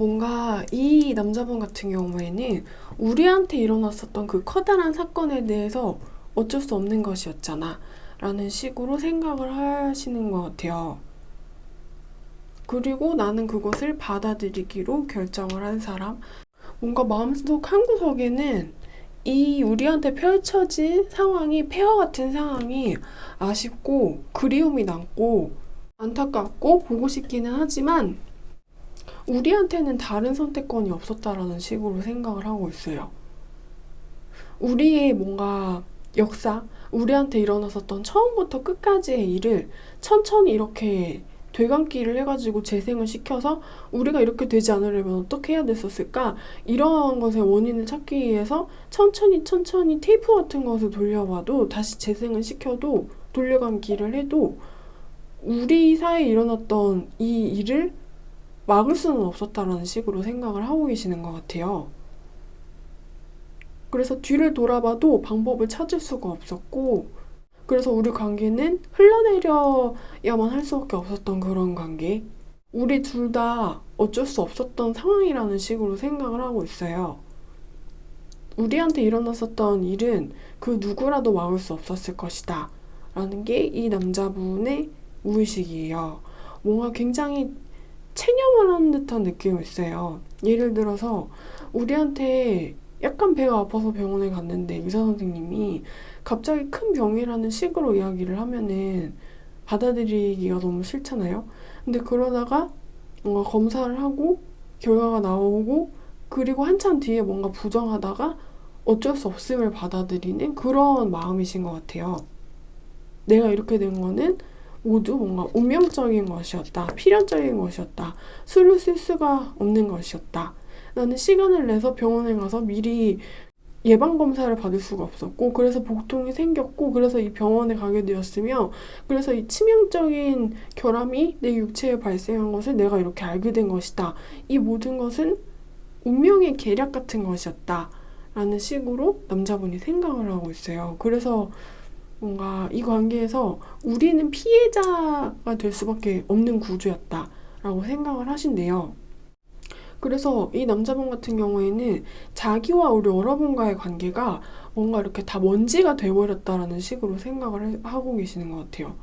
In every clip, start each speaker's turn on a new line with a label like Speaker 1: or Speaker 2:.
Speaker 1: 뭔가 이 남자분 같은 경우에는 우리한테 일어났었던 그 커다란 사건에 대해서 어쩔 수 없는 것이었잖아 라는 식으로 생각을 하시는 것 같아요. 그리고 나는 그것을 받아들이기로 결정을 한 사람. 뭔가 마음속 한구석에는 이 우리한테 펼쳐진 상황이 폐허 같은 상황이 아쉽고 그리움이 남고 안타깝고 보고 싶기는 하지만 우리한테는 다른 선택권이 없었다라는 식으로 생각을 하고 있어요. 우리의 뭔가 역사, 우리한테 일어났었던 처음부터 끝까지의 일을 천천히 이렇게 되감기를 해가지고 재생을 시켜서 우리가 이렇게 되지 않으려면 어떻게 해야 됐었을까? 이러한 것의 원인을 찾기 위해서 천천히 테이프 같은 것을 돌려봐도 다시 재생을 시켜도 돌려감기를 해도 우리 사이에 일어났던 이 일을 막을 수는 없었다라는 식으로 생각을 하고 계시는 것 같아요. 그래서 뒤를 돌아봐도 방법을 찾을 수가 없었고, 그래서 우리 관계는 흘러내려야만 할 수밖에 없었던 그런 관계. 우리 둘 다 어쩔 수 없었던 상황이라는 식으로 생각을 하고 있어요. 우리한테 일어났었던 일은 그 누구라도 막을 수 없었을 것이다 라는 게 이 남자분의 무의식이에요. 뭔가 굉장히 체념을 하는 듯한 느낌이 있어요. 예를 들어서 우리한테 약간 배가 아파서 병원에 갔는데 의사 선생님이 갑자기 큰 병이라는 식으로 이야기를 하면은 받아들이기가 너무 싫잖아요. 근데 그러다가 뭔가 검사를 하고 결과가 나오고 그리고 한참 뒤에 뭔가 부정하다가 어쩔 수 없음을 받아들이는 그런 마음이신 것 같아요. 내가 이렇게 된 거는 모두 뭔가 운명적인 것이었다. 필연적인 것이었다. 술을 쓸 수가 없는 것이었다. 나는 시간을 내서 병원에 가서 미리 예방검사를 받을 수가 없었고 그래서 복통이 생겼고 그래서 이 병원에 가게 되었으며 그래서 이 치명적인 결함이 내 육체에 발생한 것을 내가 이렇게 알게 된 것이다. 이 모든 것은 운명의 계략 같은 것이었다. 라는 식으로 남자분이 생각을 하고 있어요. 그래서 뭔가 이 관계에서 우리는 피해자가 될 수밖에 없는 구조였다 라고 생각을 하신대요. 그래서 이 남자분 같은 경우에는 자기와 우리 여러분과의 관계가 뭔가 이렇게 다 먼지가 돼버렸다라는 식으로 생각을 하고 계시는 것 같아요.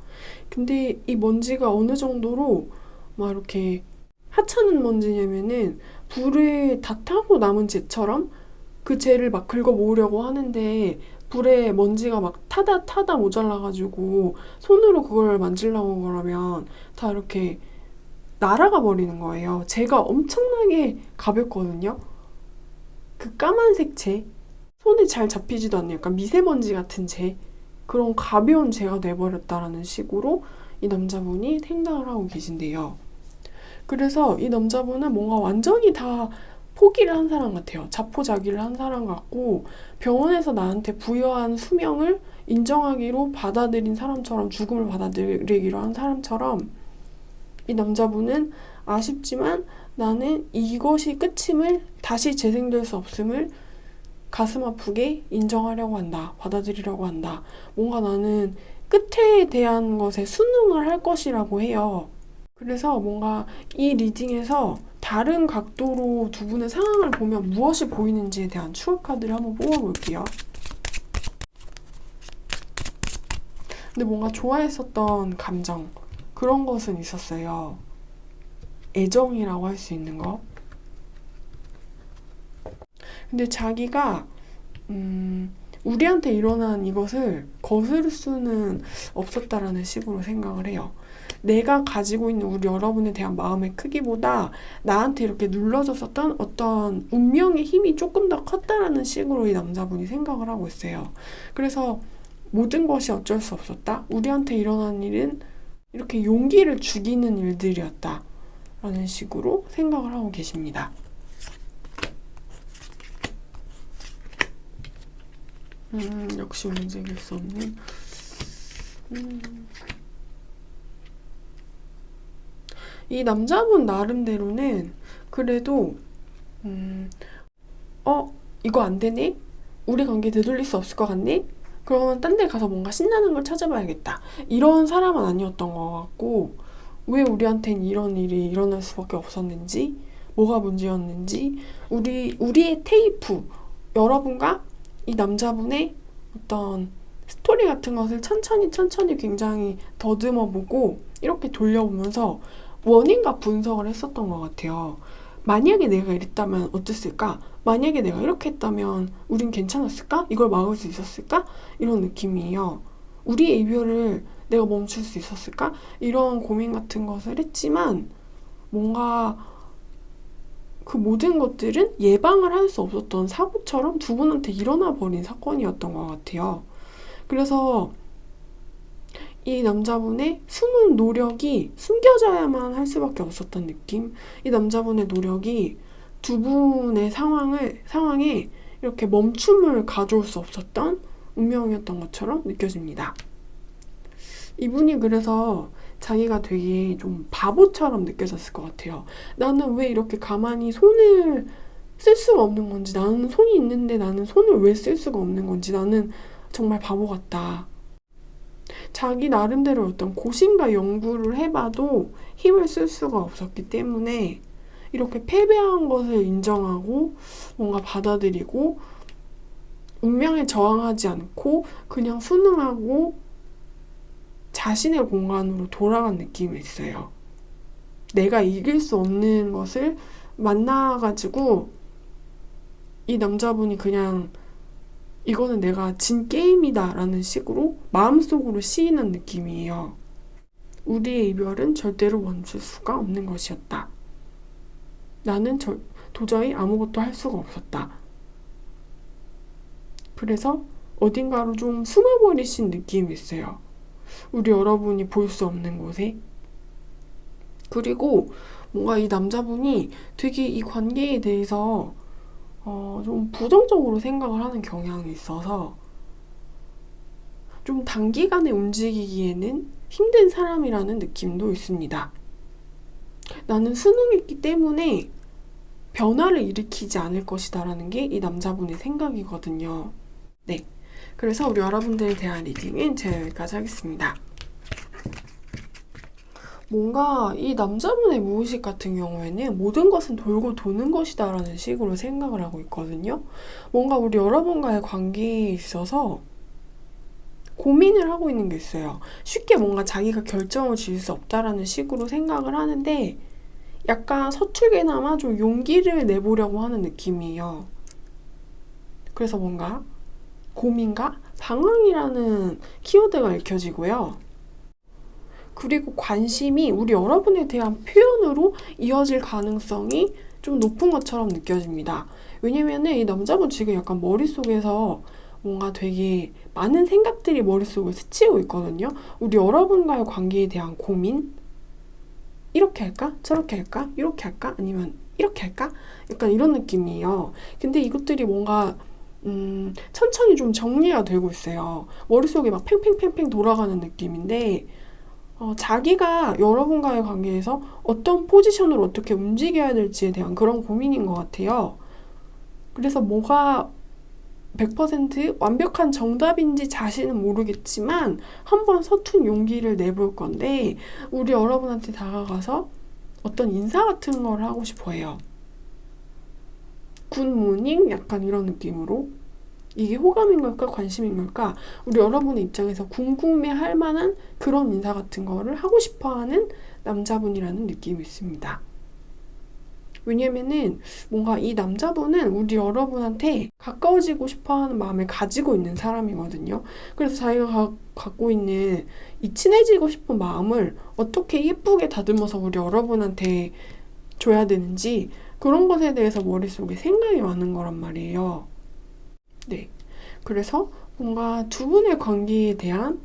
Speaker 1: 근데 이 먼지가 어느 정도로 막 이렇게 하찮은 먼지냐면은 불에 다 타고 남은 재처럼 그 재를 막 긁어 모으려고 하는데 불에 먼지가 막 타다 모자라가지고 손으로 그걸 만지려고 그러면 다 이렇게 날아가 버리는 거예요. 재가 엄청나게 가볍거든요. 그 까만색 재, 손에 잘 잡히지도 않는 약간 미세먼지 같은 재, 그런 가벼운 재가 돼버렸다라는 식으로 이 남자분이 생각을 하고 계신데요. 그래서 이 남자분은 뭔가 완전히 다 포기를 한 사람 같아요. 자포자기를 한 사람 같고 병원에서 나한테 부여한 수명을 인정하기로 받아들인 사람처럼 죽음을 받아들이기로 한 사람처럼 이 남자분은 아쉽지만 나는 이것이 끝임을 다시 재생될 수 없음을 가슴 아프게 인정하려고 한다. 받아들이려고 한다. 뭔가 나는 끝에 대한 것에 순응을 할 것이라고 해요. 그래서 뭔가 이 리딩에서 다른 각도로 두 분의 상황을 보면 무엇이 보이는지에 대한 추억 카드를 한번 뽑아볼게요. 근데 뭔가 좋아했었던 감정 그런 것은 있었어요. 애정이라고 할 수 있는 거. 근데 자기가 우리한테 일어난 이것을 거스를 수는 없었다라는 식으로 생각을 해요. 내가 가지고 있는 우리 여러분에 대한 마음의 크기보다 나한테 이렇게 눌러줬었던 어떤 운명의 힘이 조금 더 컸다라는 식으로 이 남자분이 생각을 하고 있어요. 그래서 모든 것이 어쩔 수 없었다. 우리한테 일어난 일은 이렇게 용기를 죽이는 일들이었다. 라는 식으로 생각을 하고 계십니다. 역시 움직일 수 없는 이 남자분 나름대로는 그래도 이거 안 되네? 우리 관계 되돌릴 수 없을 것 같네? 그러면 딴 데 가서 뭔가 신나는 걸 찾아봐야겠다. 이런 사람은 아니었던 것 같고 왜 우리한텐 이런 일이 일어날 수밖에 없었는지 뭐가 문제였는지, 우리의 테이프, 여러분과 이 남자분의 어떤 스토리 같은 것을 천천히 굉장히 더듬어보고 이렇게 돌려보면서 원인과 분석을 했었던 것 같아요. 만약에 내가 이랬다면 어땠을까? 만약에 내가 이렇게 했다면 우린 괜찮았을까? 이걸 막을 수 있었을까? 이런 느낌이에요. 우리의 이별을 내가 멈출 수 있었을까? 이런 고민 같은 것을 했지만 뭔가 그 모든 것들은 예방을 할 수 없었던 사고처럼 두 분한테 일어나 버린 사건이었던 것 같아요. 그래서 이 남자분의 숨은 노력이 숨겨져야만 할 수밖에 없었던 느낌? 이 남자분의 노력이 두 분의 상황에 이렇게 멈춤을 가져올 수 없었던 운명이었던 것처럼 느껴집니다. 이분이 그래서 자기가 되게 좀 바보처럼 느껴졌을 것 같아요. 나는 왜 이렇게 가만히 손을 쓸 수가 없는 건지, 나는 손이 있는데 나는 손을 왜 쓸 수가 없는 건지, 나는 정말 바보 같다. 자기 나름대로 어떤 고심과 연구를 해봐도 힘을 쓸 수가 없었기 때문에 이렇게 패배한 것을 인정하고 뭔가 받아들이고 운명에 저항하지 않고 그냥 순응하고 자신의 공간으로 돌아간 느낌이 있어요. 내가 이길 수 없는 것을 만나가지고 이 남자분이 그냥 이거는 내가 진 게임이다 라는 식으로 마음속으로 시인한 느낌이에요. 우리의 이별은 절대로 멈출 수가 없는 것이었다. 나는 도저히 아무것도 할 수가 없었다. 그래서 어딘가로 좀 숨어버리신 느낌이 있어요. 우리 여러분이 볼 수 없는 곳에. 그리고 뭔가 이 남자분이 되게 이 관계에 대해서 좀 부정적으로 생각을 하는 경향이 있어서 좀 단기간에 움직이기에는 힘든 사람이라는 느낌도 있습니다. 나는 수능했기 때문에 변화를 일으키지 않을 것이다 라는 게 이 남자분의 생각이거든요. 네, 그래서 우리 여러분들에 대한 리딩은 제가 여기까지 하겠습니다. 뭔가 이 남자분의 무의식 같은 경우에는 모든 것은 돌고 도는 것이다 라는 식으로 생각을 하고 있거든요. 뭔가 우리 여러분과의 관계에 있어서 고민을 하고 있는 게 있어요. 쉽게 뭔가 자기가 결정을 지을 수 없다라는 식으로 생각을 하는데 약간 서툴게나마 좀 용기를 내보려고 하는 느낌이에요. 그래서 뭔가 고민과 방황이라는 키워드가 읽혀지고요. 그리고 관심이 우리 여러분에 대한 표현으로 이어질 가능성이 좀 높은 것처럼 느껴집니다. 왜냐면은 이 남자분 지금 약간 머릿속에서 뭔가 되게 많은 생각들이 머릿속을 스치고 있거든요. 우리 여러분과의 관계에 대한 고민? 이렇게 할까? 저렇게 할까? 이렇게 할까? 아니면 이렇게 할까? 약간 이런 느낌이에요. 근데 이것들이 뭔가 천천히 좀 정리가 되고 있어요. 머릿속에 막 팽팽팽팽 돌아가는 느낌인데 자기가 여러분과의 관계에서 어떤 포지션으로 어떻게 움직여야 될지에 대한 그런 고민인 것 같아요. 그래서 뭐가 100% 완벽한 정답인지 자신은 모르겠지만 한번 서툰 용기를 내볼 건데 우리 여러분한테 다가가서 어떤 인사 같은 걸 하고 싶어 해요. 굿모닝? 약간 이런 느낌으로. 이게 호감인 걸까 관심인 걸까 우리 여러분의 입장에서 궁금해할 만한 그런 인사 같은 거를 하고 싶어하는 남자분이라는 느낌이 있습니다. 왜냐면은 뭔가 이 남자분은 우리 여러분한테 가까워지고 싶어하는 마음을 가지고 있는 사람이거든요. 그래서 자기가 갖고 있는 이 친해지고 싶은 마음을 어떻게 예쁘게 다듬어서 우리 여러분한테 줘야 되는지 그런 것에 대해서 머릿속에 생각이 많은 거란 말이에요. 네, 그래서 뭔가 두 분의 관계에 대한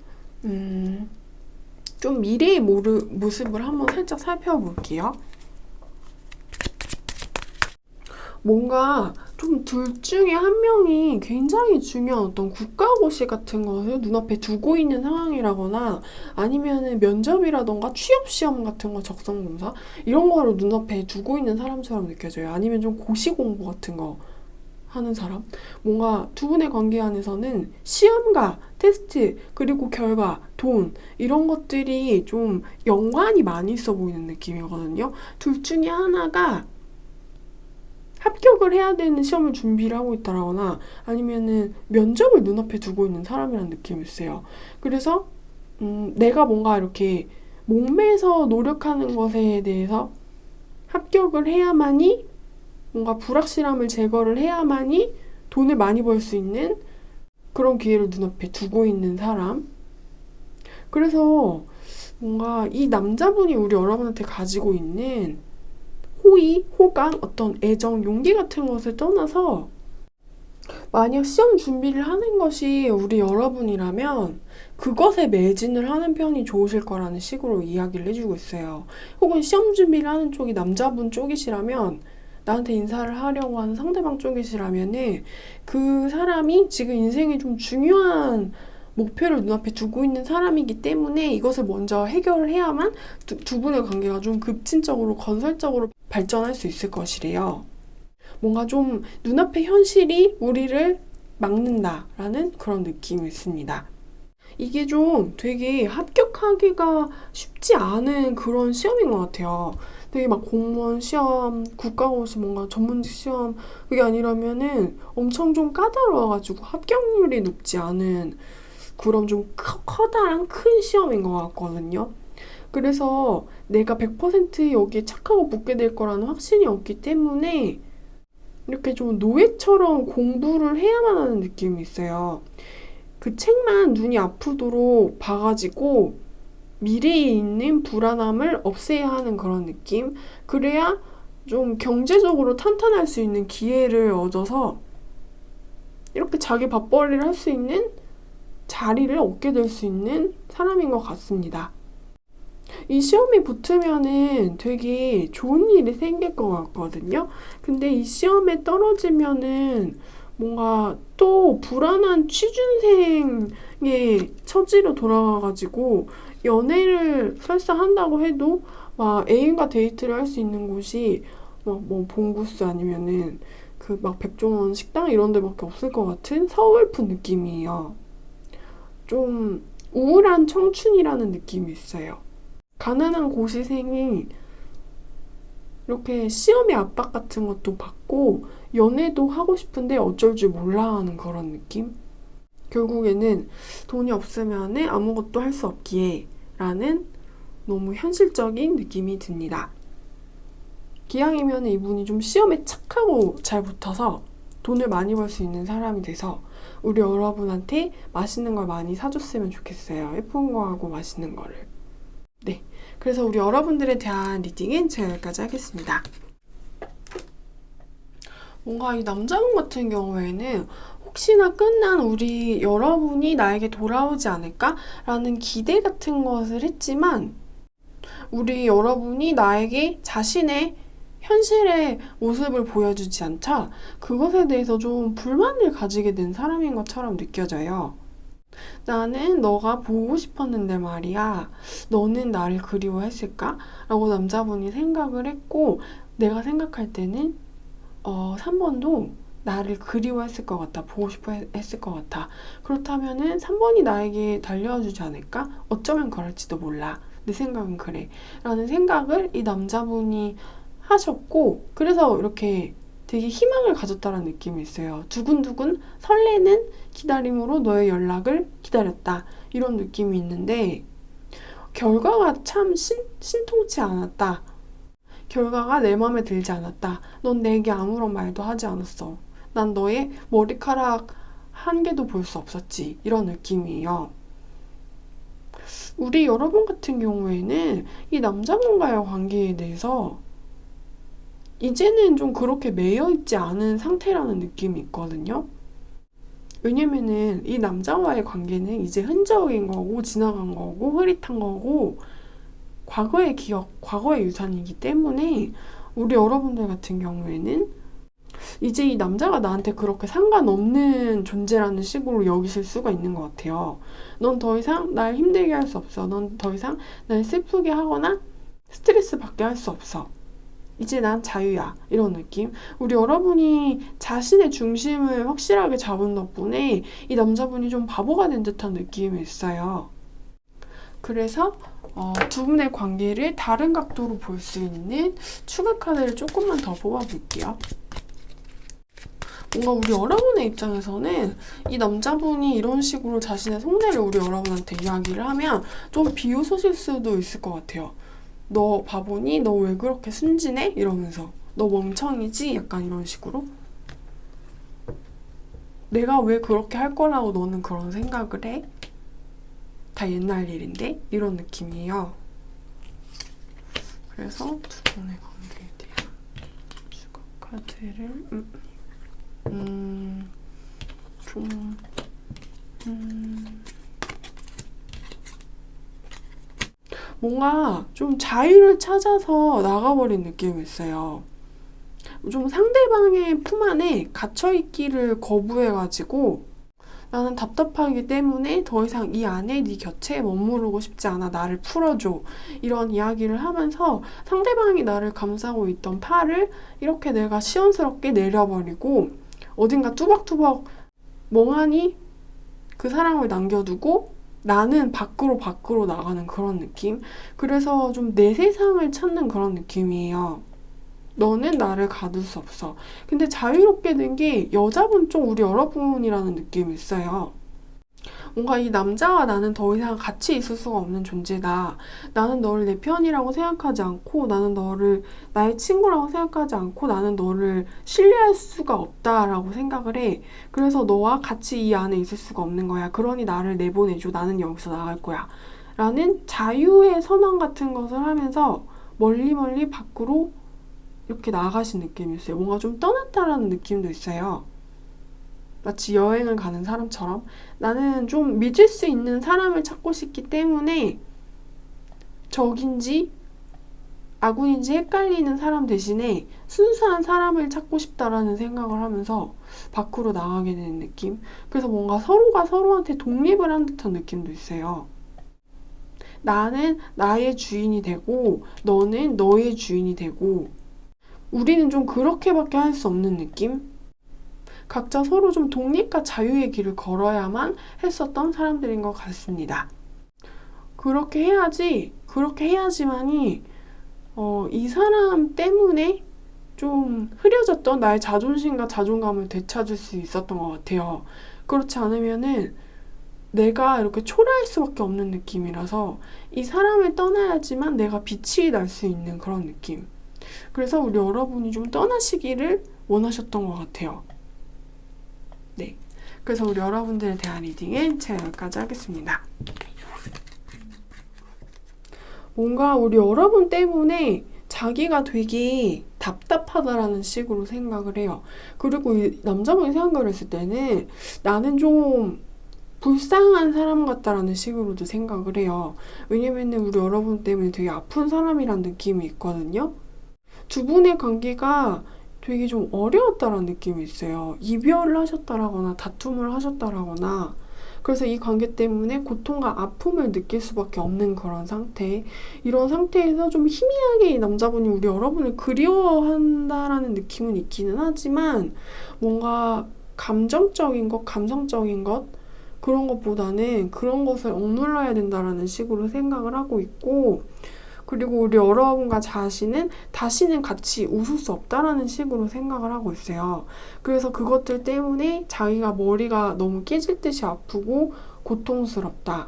Speaker 1: 좀 미래의 모습을 한번 살짝 살펴볼게요. 뭔가 좀 둘 중에 한 명이 굉장히 중요한 어떤 국가고시 같은 것을 눈앞에 두고 있는 상황이라거나 아니면은 면접이라던가 취업시험 같은 거 적성검사 이런 거를 눈앞에 두고 있는 사람처럼 느껴져요. 아니면 좀 고시 공부 같은 거 하는 사람? 뭔가 두 분의 관계 안에서는 시험과 테스트, 그리고 결과, 돈 이런 것들이 좀 연관이 많이 있어 보이는 느낌이거든요. 둘 중에 하나가 합격을 해야 되는 시험을 준비를 하고 있다거나 아니면은 면접을 눈앞에 두고 있는 사람이라는 느낌이 있어요. 그래서 내가 뭔가 이렇게 목매서 노력하는 것에 대해서 합격을 해야만이 뭔가 불확실함을 제거를 해야만이 돈을 많이 벌 수 있는 그런 기회를 눈앞에 두고 있는 사람. 그래서 뭔가 이 남자분이 우리 여러분한테 가지고 있는 호의, 호감, 어떤 애정, 용기 같은 것을 떠나서 만약 시험 준비를 하는 것이 우리 여러분이라면 그것에 매진을 하는 편이 좋으실 거라는 식으로 이야기를 해주고 있어요. 혹은 시험 준비를 하는 쪽이 남자분 쪽이시라면 나한테 인사를 하려고 하는 상대방 쪽이시라면은 그 사람이 지금 인생에 좀 중요한 목표를 눈앞에 두고 있는 사람이기 때문에 이것을 먼저 해결을 해야만 두 분의 관계가 좀 급진적으로 건설적으로 발전할 수 있을 것이래요. 뭔가 좀 눈앞의 현실이 우리를 막는다라는 그런 느낌이 있습니다. 이게 좀 되게 합격하기가 쉽지 않은 그런 시험인 것 같아요. 되게 막 공무원 시험, 국가고시 뭔가 전문직 시험 그게 아니라면은 엄청 좀 까다로워가지고 합격률이 높지 않은 그런 좀 커다란 큰 시험인 것 같거든요. 그래서 내가 100% 여기에 착하고 붙게 될 거라는 확신이 없기 때문에 이렇게 좀 노예처럼 공부를 해야만 하는 느낌이 있어요. 그 책만 눈이 아프도록 봐가지고 미래에 있는 불안함을 없애야 하는 그런 느낌? 그래야 좀 경제적으로 탄탄할 수 있는 기회를 얻어서 이렇게 자기 밥벌이를 할 수 있는 자리를 얻게 될 수 있는 사람인 것 같습니다. 이 시험이 붙으면은 되게 좋은 일이 생길 것 같거든요. 근데 이 시험에 떨어지면은 뭔가 또 불안한 취준생의 처지로 돌아가가지고 연애를 설사 한다고 해도 막 애인과 데이트를 할 수 있는 곳이 뭐 봉구스 아니면은 그 막 백종원 식당 이런 데밖에 없을 것 같은 서글픈 느낌이에요. 좀 우울한 청춘이라는 느낌이 있어요. 가난한 고시생이 이렇게 시험의 압박 같은 것도 받고 연애도 하고 싶은데 어쩔 줄 몰라 하는 그런 느낌? 결국에는 돈이 없으면 아무것도 할 수 없기에 라는 너무 현실적인 느낌이 듭니다. 기왕이면 이분이 좀 시험에 착하고 잘 붙어서 돈을 많이 벌 수 있는 사람이 돼서 우리 여러분한테 맛있는 걸 많이 사줬으면 좋겠어요. 예쁜 거하고 맛있는 거를. 네, 그래서 우리 여러분들에 대한 리딩은 제가 여기까지 하겠습니다. 뭔가 이 남자분 같은 경우에는 혹시나 끝난 우리 여러분이 나에게 돌아오지 않을까? 라는 기대 같은 것을 했지만 우리 여러분이 나에게 자신의 현실의 모습을 보여주지 않자 그것에 대해서 좀 불만을 가지게 된 사람인 것처럼 느껴져요. 나는 너가 보고 싶었는데 말이야. 너는 나를 그리워했을까? 라고 남자분이 생각을 했고 내가 생각할 때는 3번도 나를 그리워했을 것 같아. 보고 싶어 했을 것 같아. 그렇다면은 3번이 나에게 달려주지 않을까? 어쩌면 그럴지도 몰라. 내 생각은 그래. 라는 생각을 이 남자분이 하셨고 그래서 이렇게 되게 희망을 가졌다는 느낌이 있어요. 두근두근 설레는 기다림으로 너의 연락을 기다렸다. 이런 느낌이 있는데 결과가 참 신통치 않았다. 결과가 내 마음에 들지 않았다. 넌 내게 아무런 말도 하지 않았어. 난 너의 머리카락 한 개도 볼 수 없었지. 이런 느낌이에요. 우리 여러분 같은 경우에는 이 남자분과의 관계에 대해서 이제는 좀 그렇게 매여있지 않은 상태라는 느낌이 있거든요. 왜냐면은 이 남자와의 관계는 이제 흔적인 거고 지나간 거고 흐릿한 거고 과거의 기억, 과거의 유산이기 때문에 우리 여러분들 같은 경우에는 이제 이 남자가 나한테 그렇게 상관없는 존재라는 식으로 여기실 수가 있는 것 같아요. 넌 더 이상 날 힘들게 할 수 없어. 넌 더 이상 날 슬프게 하거나 스트레스 받게 할 수 없어. 이제 난 자유야. 이런 느낌. 우리 여러분이 자신의 중심을 확실하게 잡은 덕분에 이 남자분이 좀 바보가 된 듯한 느낌이 있어요. 그래서 두 분의 관계를 다른 각도로 볼 수 있는 추가 카드를 조금만 더 뽑아볼게요. 뭔가 우리 여러분의 입장에서는 이 남자분이 이런 식으로 자신의 속내를 우리 여러분한테 이야기를 하면 좀 비웃으실 수도 있을 것 같아요. 너 바보니? 너 왜 그렇게 순진해? 이러면서 너 멍청이지? 약간 이런 식으로 내가 왜 그렇게 할 거라고 너는 그런 생각을 해? 다 옛날 일인데? 이런 느낌이에요. 그래서 두 분의 관계에 대한 추가 카드를 뭔가 좀 자유를 찾아서 나가버린 느낌이 있어요. 좀 상대방의 품 안에 갇혀있기를 거부해가지고 나는 답답하기 때문에 더 이상 이 안에 네 곁에 머무르고 싶지 않아. 나를 풀어줘. 이런 이야기를 하면서 상대방이 나를 감싸고 있던 팔을 이렇게 내가 시원스럽게 내려버리고 어딘가 뚜벅뚜벅 멍하니 그 사람을 남겨두고 나는 밖으로 나가는 그런 느낌. 그래서 좀 내 세상을 찾는 그런 느낌이에요. 너는 나를 가둘 수 없어. 근데 자유롭게 된 게 여자분 쪽 우리 여러분이라는 느낌이 있어요. 뭔가 이 남자와 나는 더 이상 같이 있을 수가 없는 존재다. 나는 너를 내 편이라고 생각하지 않고 나는 너를 나의 친구라고 생각하지 않고 나는 너를 신뢰할 수가 없다라고 생각을 해. 그래서 너와 같이 이 안에 있을 수가 없는 거야. 그러니 나를 내보내줘. 나는 여기서 나갈 거야. 라는 자유의 선언 같은 것을 하면서 멀리 밖으로 이렇게 나가신 느낌이 있어요. 뭔가 좀 떠났다라는 느낌도 있어요. 마치 여행을 가는 사람처럼 나는 좀 믿을 수 있는 사람을 찾고 싶기 때문에 적인지 아군인지 헷갈리는 사람 대신에 순수한 사람을 찾고 싶다라는 생각을 하면서 밖으로 나가게 되는 느낌. 그래서 뭔가 서로가 서로한테 독립을 한 듯한 느낌도 있어요. 나는 나의 주인이 되고 너는 너의 주인이 되고 우리는 좀 그렇게밖에 할 수 없는 느낌? 각자 서로 좀 독립과 자유의 길을 걸어야만 했었던 사람들인 것 같습니다. 그렇게 해야지만이 이 사람 때문에 좀 흐려졌던 나의 자존심과 자존감을 되찾을 수 있었던 것 같아요. 그렇지 않으면은 내가 이렇게 초라할 수밖에 없는 느낌이라서 이 사람을 떠나야지만 내가 빛이 날 수 있는 그런 느낌. 그래서 우리 여러분이 좀 떠나시기를 원하셨던 것 같아요. 네. 그래서 우리 여러분들에 대한 리딩은 제가 여기까지 하겠습니다. 뭔가 우리 여러분 때문에 자기가 되게 답답하다라는 식으로 생각을 해요. 그리고 이 남자분이 생각을 했을 때는 나는 좀 불쌍한 사람 같다라는 식으로도 생각을 해요. 왜냐면은 우리 여러분 때문에 되게 아픈 사람이란 느낌이 있거든요. 두 분의 관계가 되게 좀 어려웠다라는 느낌이 있어요. 이별을 하셨다라거나 다툼을 하셨다라거나 그래서 이 관계 때문에 고통과 아픔을 느낄 수밖에 없는 그런 상태. 이런 상태에서 좀 희미하게 이 남자분이 우리 여러분을 그리워한다라는 느낌은 있기는 하지만 뭔가 감정적인 것, 감성적인 것 그런 것보다는 그런 것을 억눌러야 된다라는 식으로 생각을 하고 있고 그리고 우리 여러분과 자신은 다시는 같이 웃을 수 없다라는 식으로 생각을 하고 있어요. 그래서 그것들 때문에 자기가 머리가 너무 깨질 듯이 아프고 고통스럽다.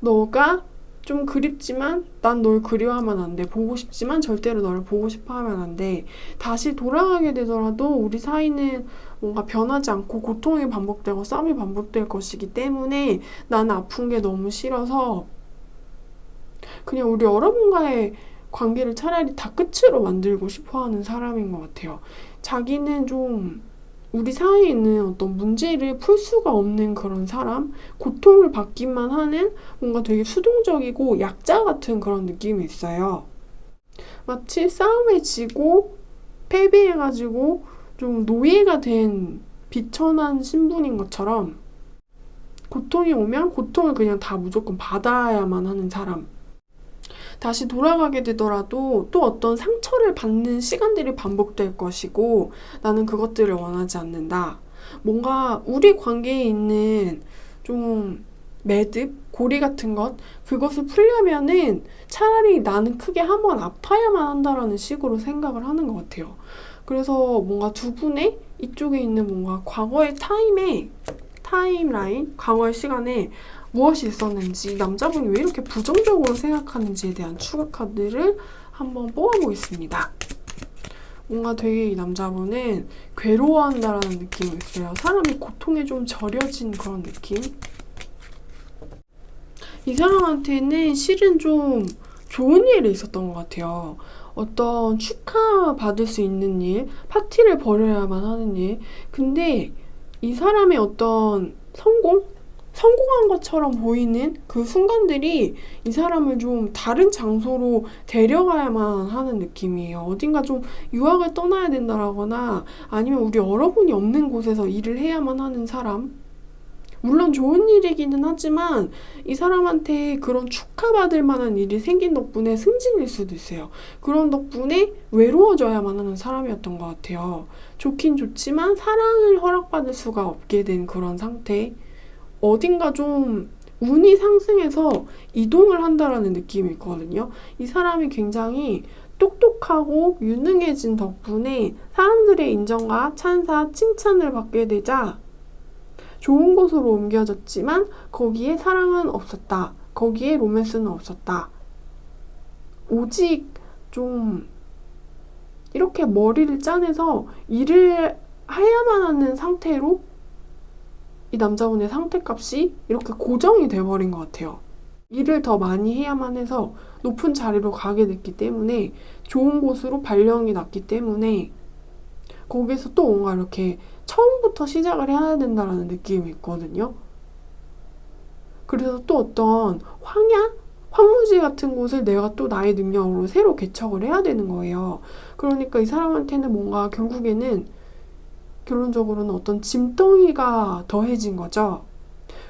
Speaker 1: 너가 좀 그립지만 난 널 그리워하면 안 돼. 보고 싶지만 절대로 너를 보고 싶어 하면 안 돼. 다시 돌아가게 되더라도 우리 사이는 뭔가 변하지 않고 고통이 반복되고 싸움이 반복될 것이기 때문에 나는 아픈 게 너무 싫어서 그냥 우리 여러분과의 관계를 차라리 다 끝으로 만들고 싶어 하는 사람인 것 같아요. 자기는 좀 우리 사이에 있는 어떤 문제를 풀 수가 없는 그런 사람, 고통을 받기만 하는 뭔가 되게 수동적이고 약자 같은 그런 느낌이 있어요. 마치 싸움에 지고 패배해가지고 좀 노예가 된 비천한 신분인 것처럼 고통이 오면 고통을 그냥 다 무조건 받아야만 하는 사람. 다시 돌아가게 되더라도 또 어떤 상처를 받는 시간들이 반복될 것이고 나는 그것들을 원하지 않는다. 뭔가 우리 관계에 있는 좀 매듭, 고리 같은 것, 그것을 풀려면은 차라리 나는 크게 한번 아파야만 한다라는 식으로 생각을 하는 것 같아요. 그래서 뭔가 두 분의 이쪽에 있는 뭔가 과거의 타임라인, 과거의 시간에 무엇이 있었는지, 남자분이 왜 이렇게 부정적으로 생각하는지에 대한 추가 카드를 한번 뽑아보겠습니다. 뭔가 되게 이 남자분은 괴로워한다라는 느낌이 있어요. 사람이 고통에 좀 절여진 그런 느낌? 이 사람한테는 실은 좀 좋은 일이 있었던 것 같아요. 어떤 축하받을 수 있는 일, 파티를 벌여야만 하는 일. 근데 이 사람의 어떤 성공한 것처럼 보이는 그 순간들이 이 사람을 좀 다른 장소로 데려가야만 하는 느낌이에요. 어딘가 좀 유학을 떠나야 된다라거나 아니면 우리 여러분이 없는 곳에서 일을 해야만 하는 사람. 물론 좋은 일이기는 하지만 이 사람한테 그런 축하받을 만한 일이 생긴 덕분에 승진일 수도 있어요. 그런 덕분에 외로워져야만 하는 사람이었던 것 같아요. 좋긴 좋지만 사랑을 허락받을 수가 없게 된 그런 상태. 어딘가 좀 운이 상승해서 이동을 한다라는 느낌이 있거든요. 이 사람이 굉장히 똑똑하고 유능해진 덕분에 사람들의 인정과 찬사, 칭찬을 받게 되자 좋은 곳으로 옮겨졌지만 거기에 사랑은 없었다. 거기에 로맨스는 없었다. 오직 좀 이렇게 머리를 짜내서 일을 해야만 하는 상태로 이 남자분의 상태값이 이렇게 고정이 돼버린 것 같아요. 일을 더 많이 해야만 해서 높은 자리로 가게 됐기 때문에 좋은 곳으로 발령이 났기 때문에 거기서 또 뭔가 이렇게 처음부터 시작을 해야 된다는 느낌이 있거든요. 그래서 또 어떤 황무지 같은 곳을 내가 또 나의 능력으로 새로 개척을 해야 되는 거예요. 그러니까 이 사람한테는 뭔가 결국에는 결론적으로는 어떤 짐덩이가 더해진 거죠.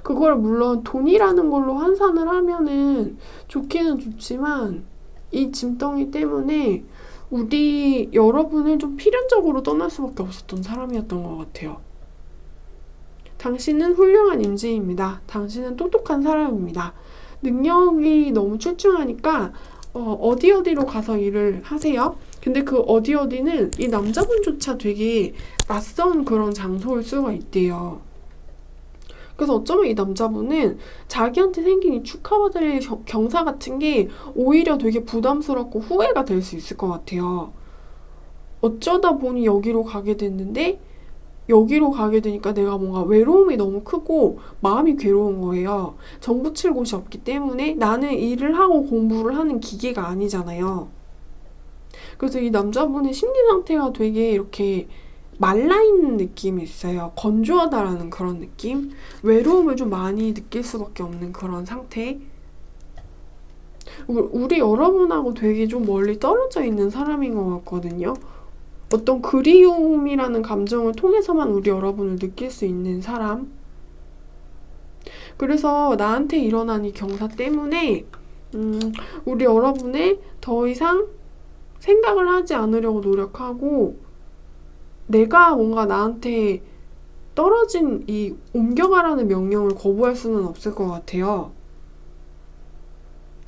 Speaker 1: 그걸 물론 돈이라는 걸로 환산을 하면은 좋기는 좋지만 이 짐덩이 때문에 우리 여러분을 좀 필연적으로 떠날 수밖에 없었던 사람이었던 것 같아요. 당신은 훌륭한 인재입니다. 당신은 똑똑한 사람입니다. 능력이 너무 출중하니까 어디로 가서 일을 하세요. 근데 그 어디는 이 남자분조차 되게 낯선 그런 장소일 수가 있대요. 그래서 어쩌면 이 남자분은 자기한테 생긴 이 축하받을 일 경사 같은 게 오히려 되게 부담스럽고 후회가 될 수 있을 것 같아요. 어쩌다 보니 여기로 가게 됐는데 여기로 가게 되니까 내가 뭔가 외로움이 너무 크고 마음이 괴로운 거예요. 정붙일 곳이 없기 때문에 나는 일을 하고 공부를 하는 기계가 아니잖아요. 그래서 이 남자분의 심리 상태가 되게 이렇게 말라있는 느낌이 있어요. 건조하다라는 그런 느낌? 외로움을 좀 많이 느낄 수밖에 없는 그런 상태? 우리 여러분하고 되게 좀 멀리 떨어져 있는 사람인 것 같거든요. 어떤 그리움이라는 감정을 통해서만 우리 여러분을 느낄 수 있는 사람? 그래서 나한테 일어난 이 경사 때문에 우리 여러분의 더 이상 생각을 하지 않으려고 노력하고 내가 뭔가 나한테 떨어진 이 옮겨가라는 명령을 거부할 수는 없을 것 같아요.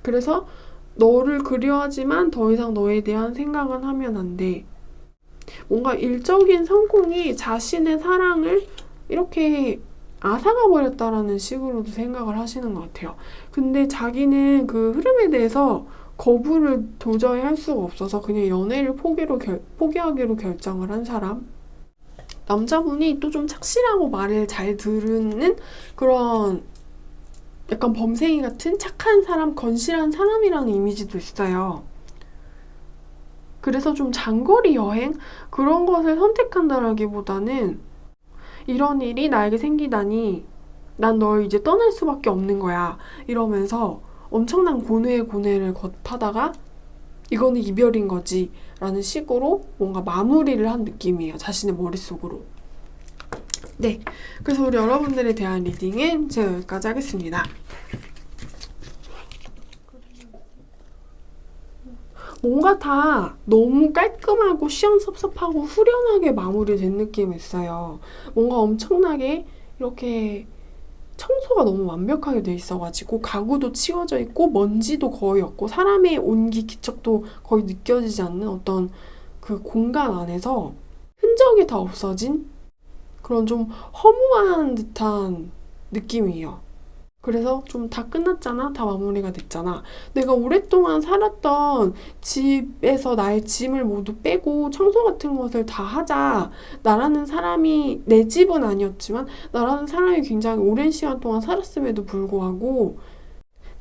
Speaker 1: 그래서 너를 그리워하지만 더 이상 너에 대한 생각은 하면 안 돼. 뭔가 일적인 성공이 자신의 사랑을 이렇게 앗아가 버렸다라는 식으로도 생각을 하시는 것 같아요. 근데 자기는 그 흐름에 대해서 거부를 도저히 할 수가 없어서 그냥 연애를 포기하기로 결정을 한 사람. 남자분이 또 좀 착실하고 말을 잘 듣는 그런 약간 범생이 같은 착한 사람, 건실한 사람이라는 이미지도 있어요. 그래서 좀 장거리 여행? 그런 것을 선택한다라기보다는 이런 일이 나에게 생기다니 난 널 이제 떠날 수밖에 없는 거야. 이러면서 엄청난 고뇌의 고뇌를 하다가 이거는 이별인 거지 라는 식으로 뭔가 마무리를 한 느낌이에요. 자신의 머릿속으로. 네, 그래서 우리 여러분들에 대한 리딩은 제가 여기까지 하겠습니다. 뭔가 다 너무 깔끔하고 시원섭섭하고 후련하게 마무리된 느낌이 있어요. 뭔가 엄청나게 이렇게 청소가 너무 완벽하게 돼 있어가지고 가구도 치워져 있고 먼지도 거의 없고 사람의 온기, 기척도 거의 느껴지지 않는 어떤 그 공간 안에서 흔적이 다 없어진 그런 좀 허무한 듯한 느낌이에요. 그래서 좀 다 끝났잖아. 다 마무리가 됐잖아. 내가 오랫동안 살았던 집에서 나의 짐을 모두 빼고 청소 같은 것을 다 하자. 나라는 사람이, 내 집은 아니었지만 나라는 사람이 굉장히 오랜 시간 동안 살았음에도 불구하고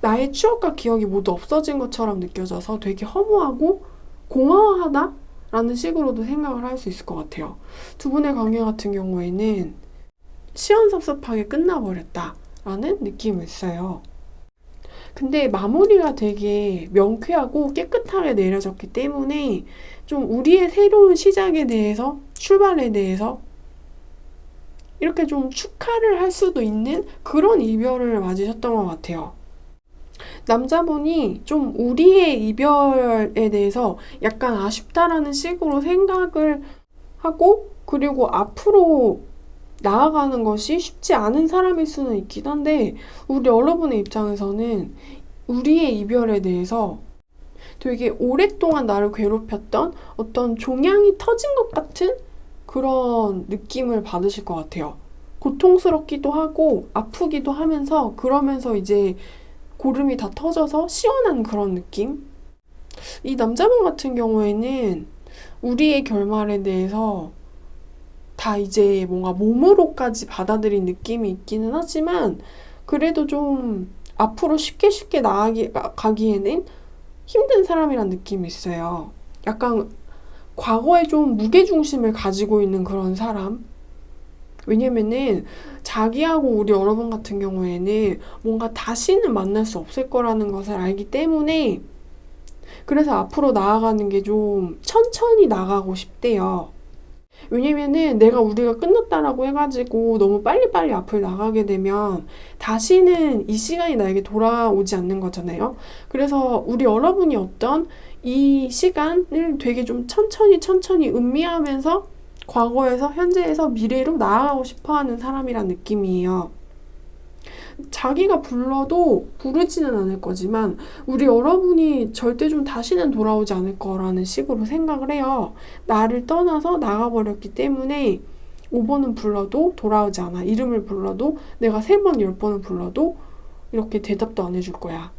Speaker 1: 나의 추억과 기억이 모두 없어진 것처럼 느껴져서 되게 허무하고 공허하다? 라는 식으로도 생각을 할 수 있을 것 같아요. 두 분의 관계 같은 경우에는 시원섭섭하게 끝나버렸다 라는 느낌이 있어요. 근데 마무리가 되게 명쾌하고 깨끗하게 내려졌기 때문에 좀 우리의 새로운 시작에 대해서, 출발에 대해서 이렇게 좀 축하를 할 수도 있는 그런 이별을 맞으셨던 것 같아요. 남자분이 좀 우리의 이별에 대해서 약간 아쉽다라는 식으로 생각을 하고, 그리고 앞으로 나아가는 것이 쉽지 않은 사람일 수는 있긴 한데, 우리 여러분의 입장에서는 우리의 이별에 대해서 되게 오랫동안 나를 괴롭혔던 어떤 종양이 터진 것 같은 그런 느낌을 받으실 것 같아요. 고통스럽기도 하고 아프기도 하면서, 그러면서 이제 고름이 다 터져서 시원한 그런 느낌? 이 남자분 같은 경우에는 우리의 결말에 대해서 다 이제 뭔가 몸으로까지 받아들인 느낌이 있기는 하지만, 그래도 좀 앞으로 쉽게 나아가기에는 힘든 사람이란 느낌이 있어요. 약간 과거에 좀 무게중심을 가지고 있는 그런 사람? 왜냐면은 자기하고 우리 여러분 같은 경우에는 뭔가 다시는 만날 수 없을 거라는 것을 알기 때문에, 그래서 앞으로 나아가는 게 좀 천천히 나가고 싶대요. 왜냐면은 우리가 끝났다라고 해가지고 너무 빨리빨리 앞을 나가게 되면 다시는 이 시간이 나에게 돌아오지 않는 거잖아요. 그래서 우리 여러분이 어떤 이 시간을 되게 좀 천천히 음미하면서 과거에서, 현재에서, 미래로 나아가고 싶어 하는 사람이란 느낌이에요. 자기가 불러도 부르지는 않을 거지만 우리 여러분이 절대 좀 다시는 돌아오지 않을 거라는 식으로 생각을 해요. 나를 떠나서 나가버렸기 때문에 5번은 불러도 돌아오지 않아. 이름을 불러도, 내가 3번, 10번을 불러도 이렇게 대답도 안 해줄 거야.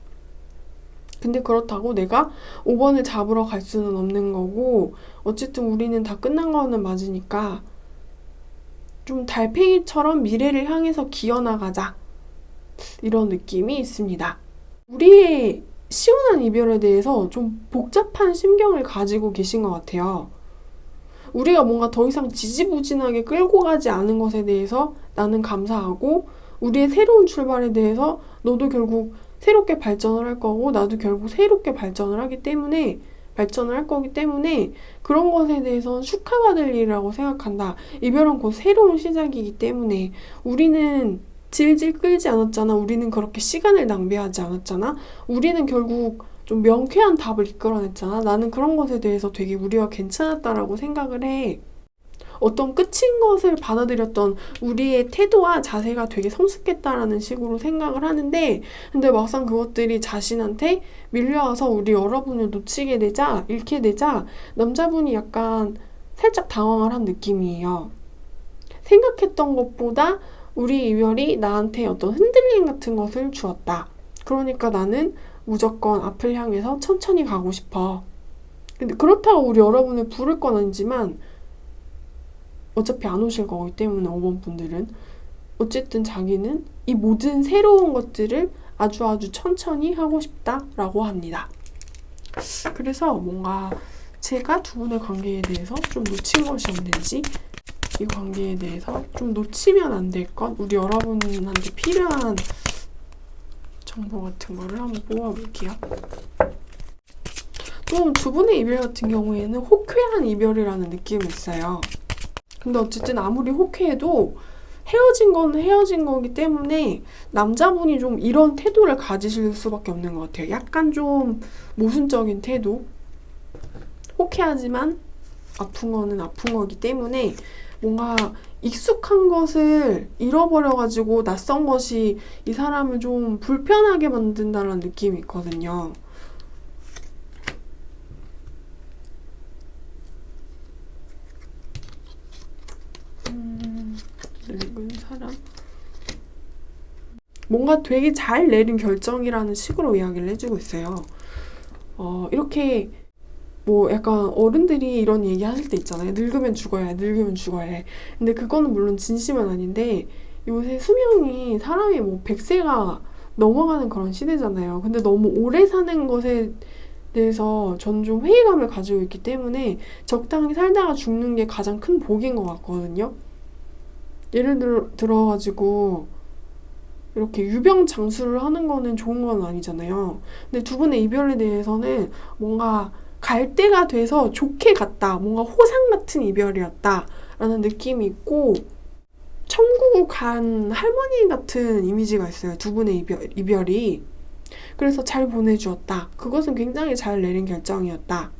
Speaker 1: 근데 그렇다고 내가 5번을 잡으러 갈 수는 없는 거고, 어쨌든 우리는 다 끝난 거는 맞으니까 좀 달팽이처럼 미래를 향해서 기어나가자, 이런 느낌이 있습니다. 우리의 시원한 이별에 대해서 좀 복잡한 심경을 가지고 계신 것 같아요. 우리가 뭔가 더 이상 지지부진하게 끌고 가지 않은 것에 대해서 나는 감사하고, 우리의 새로운 출발에 대해서 너도 결국 새롭게 발전을 할 거고 나도 결국 새롭게 발전을 할 거기 때문에 그런 것에 대해서는 축하받을 일이라고 생각한다. 이별은 곧 새로운 시작이기 때문에 우리는 질질 끌지 않았잖아. 우리는 그렇게 시간을 낭비하지 않았잖아. 우리는 결국 좀 명쾌한 답을 이끌어냈잖아. 나는 그런 것에 대해서 되게 우리가 괜찮았다라고 생각을 해. 어떤 끝인 것을 받아들였던 우리의 태도와 자세가 되게 성숙했다라는 식으로 생각을 하는데, 근데 막상 그것들이 자신한테 밀려와서 우리 여러분을 놓치게 되자, 잃게 되자 남자분이 약간 살짝 당황을 한 느낌이에요. 생각했던 것보다 우리 이별이 나한테 어떤 흔들림 같은 것을 주었다. 그러니까 나는 무조건 앞을 향해서 천천히 가고 싶어. 근데 그렇다고 우리 여러분을 부를 건 아니지만 어차피 안 오실 거기 때문에 5번 분들은 어쨌든 자기는 이 모든 새로운 것들을 아주 천천히 하고 싶다라고 합니다. 그래서 뭔가 제가 두 분의 관계에 대해서 좀 놓친 것이 없는지, 이 관계에 대해서 좀 놓치면 안 될 것, 우리 여러분한테 필요한 정보 같은 거를 한번 뽑아볼게요. 또 두 분의 이별 같은 경우에는 호쾌한 이별이라는 느낌이 있어요. 근데 어쨌든 아무리 호쾌해도 헤어진 건 헤어진 거기 때문에 남자분이 좀 이런 태도를 가지실 수밖에 없는 것 같아요. 약간 좀 모순적인 태도. 호쾌하지만 아픈 거는 아픈 거기 때문에 뭔가 익숙한 것을 잃어버려가지고 낯선 것이 이 사람을 좀 불편하게 만든다는 느낌이 있거든요. 늙은 사람. 뭔가 되게 잘 내린 결정이라는 식으로 이야기를 해주고 있어요. 이렇게 뭐 약간 어른들이 이런 얘기 하실 때 있잖아요. 늙으면 죽어야 해, 늙으면 죽어야 해. 근데 그거는 물론 진심은 아닌데 요새 수명이 사람이 뭐 100세가 넘어가는 그런 시대잖아요. 근데 너무 오래 사는 것에 대해서 전 좀 회의감을 가지고 있기 때문에 적당히 살다가 죽는 게 가장 큰 복인 것 같거든요. 예를 들어가지고 이렇게 유병장수를 하는 거는 좋은 건 아니잖아요. 근데 두 분의 이별에 대해서는 뭔가 갈 때가 돼서 좋게 갔다. 뭔가 호상 같은 이별이었다. 라는 느낌이 있고, 천국을 간 할머니 같은 이미지가 있어요. 두 분의 이별이. 그래서 잘 보내주었다. 그것은 굉장히 잘 내린 결정이었다.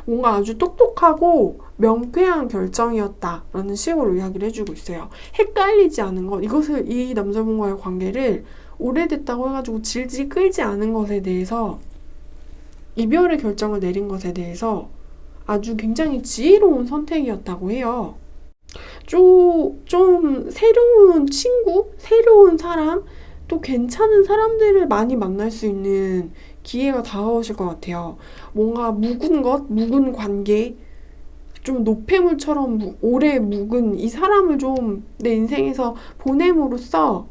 Speaker 1: 뭔가 아주 똑똑하고 명쾌한 결정이었다라는 식으로 이야기를 해주고 있어요. 헷갈리지 않은 것, 이것을 이 남자분과의 관계를 오래됐다고 해가지고 질질 끌지 않은 것에 대해서, 이별의 결정을 내린 것에 대해서 아주 굉장히 지혜로운 선택이었다고 해요. 좀 새로운 친구, 새로운 사람, 또 괜찮은 사람들을 많이 만날 수 있는 기회가 다가오실 것 같아요. 뭔가 묵은 것, 묵은 관계, 좀 노폐물처럼 오래 묵은 이 사람을 좀 내 인생에서 보냄으로써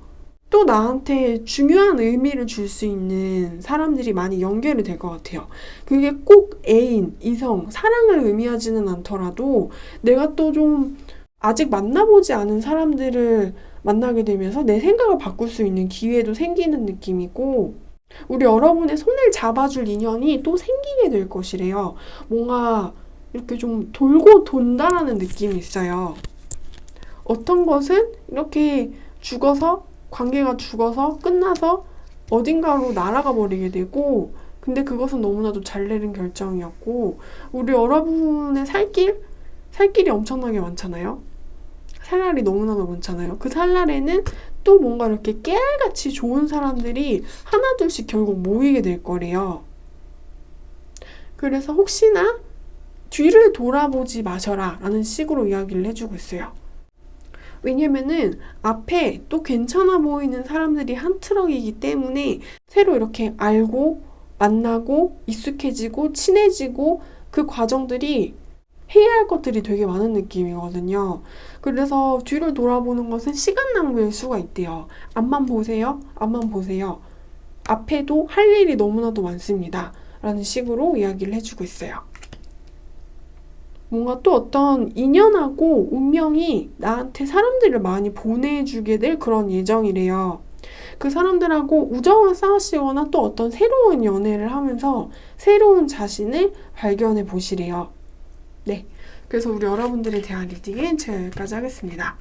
Speaker 1: 또 나한테 중요한 의미를 줄 수 있는 사람들이 많이 연결이 될 것 같아요. 그게 꼭 애인, 이성, 사랑을 의미하지는 않더라도 내가 또 좀 아직 만나보지 않은 사람들을 만나게 되면서 내 생각을 바꿀 수 있는 기회도 생기는 느낌이고, 우리 여러분의 손을 잡아줄 인연이 또 생기게 될 것이래요. 뭔가 이렇게 좀 돌고 돈다라는 느낌이 있어요. 어떤 것은 이렇게 관계가 죽어서 끝나서 어딘가로 날아가 버리게 되고, 근데 그것은 너무나도 잘 내린 결정이었고, 우리 여러분의 살길이 엄청나게 많잖아요. 살 날이 너무나도 많잖아요. 그 살 날에는 또 뭔가 이렇게 깨알같이 좋은 사람들이 하나둘씩 결국 모이게 될 거래요. 그래서 혹시나 뒤를 돌아보지 마셔라 라는 식으로 이야기를 해주고 있어요. 왜냐면은 앞에 또 괜찮아 보이는 사람들이 한 트럭이기 때문에 새로 이렇게 알고 만나고 익숙해지고 친해지고 그 과정들이 해야 할 것들이 되게 많은 느낌이거든요. 그래서 뒤를 돌아보는 것은 시간 낭비일 수가 있대요. 앞만 보세요. 앞만 보세요. 앞에도 할 일이 너무나도 많습니다. 라는 식으로 이야기를 해주고 있어요. 뭔가 또 어떤 인연하고 운명이 나한테 사람들을 많이 보내주게 될 그런 예정이래요. 그 사람들하고 우정을 쌓으시거나 또 어떤 새로운 연애를 하면서 새로운 자신을 발견해 보시래요. 네. 그래서 우리 여러분들에 대한 리딩은 제가 여기까지 하겠습니다.